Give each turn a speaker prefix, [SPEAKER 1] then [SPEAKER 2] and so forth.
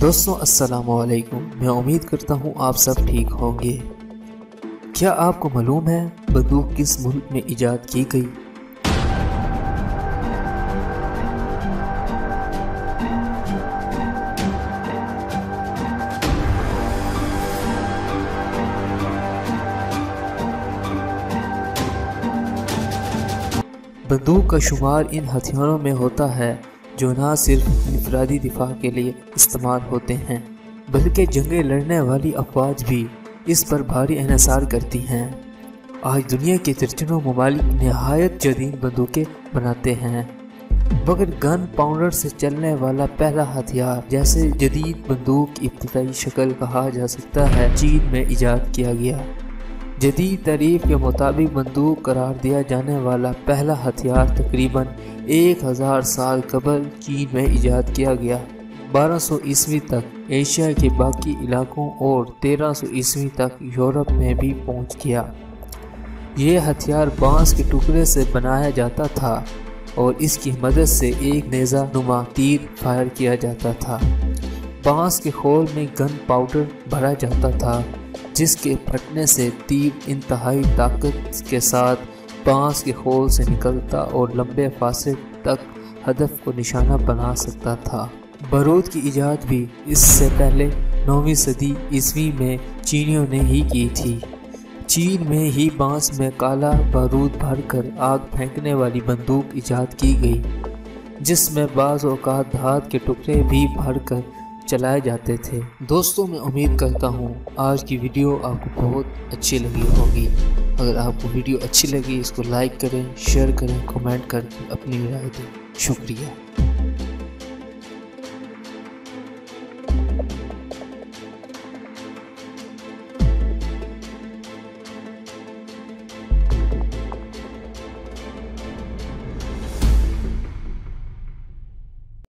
[SPEAKER 1] दोस्तों अस्सलाम वालेकुम। मैं उम्मीद करता हूँ आप सब ठीक होंगे। क्या आपको मालूम है बंदूक किस मुल्क में इजाद की गई? बंदूक का शुमार इन हथियारों में होता है जो न सिर्फ इंफरादी दिफा के लिए इस्तेमाल होते हैं बल्कि जंगें लड़ने वाली अफवाज भी इस पर भारी इन्हिसार करती हैं। आज दुनिया के दर्जनों ममालिक नहायत जदीद बंदूकें बनाते हैं, मगर गन पाउडर से चलने वाला पहला हथियार जैसे जदीद बंदूक की इब्तदाई शक्ल कहा जा सकता है चीन में इजाद किया गया। जदीद तारीफ के मुताबिक बंदूक करार दिया जाने वाला पहला हथियार तकरीबन 1000 साल कबल चीन में इजाद किया गया। 1200 ईस्वी तक एशिया के बाकी इलाकों और 1300 ईस्वी तक यूरोप में भी पहुंच गया। ये हथियार बांस के टुकड़े से बनाया जाता था और इसकी मदद से एक नेज़ा नुमा तीर फायर किया जाता था। बांस के खोल में गन पाउडर भरा जाता था जिसके फटने से तीर इंतहाई ताकत के साथ बांस के खोल से निकलता और लंबे फासले तक हदफ को निशाना बना सकता था। बारूद की इजाद भी इससे पहले 9वीं सदी ईस्वी में चीनियों ने ही की थी। चीन में ही बांस में काला बारूद भरकर आग फेंकने वाली बंदूक इजाद की गई जिसमें बाज़ औक़ात धात के टुकड़े भी भरकर चलाए जाते थे। दोस्तों मैं उम्मीद करता हूँ आज की वीडियो आपको बहुत अच्छी लगी होगी। अगर आपको वीडियो अच्छी लगी इसको लाइक करें, शेयर करें, कमेंट करके अपनी राय दें। शुक्रिया।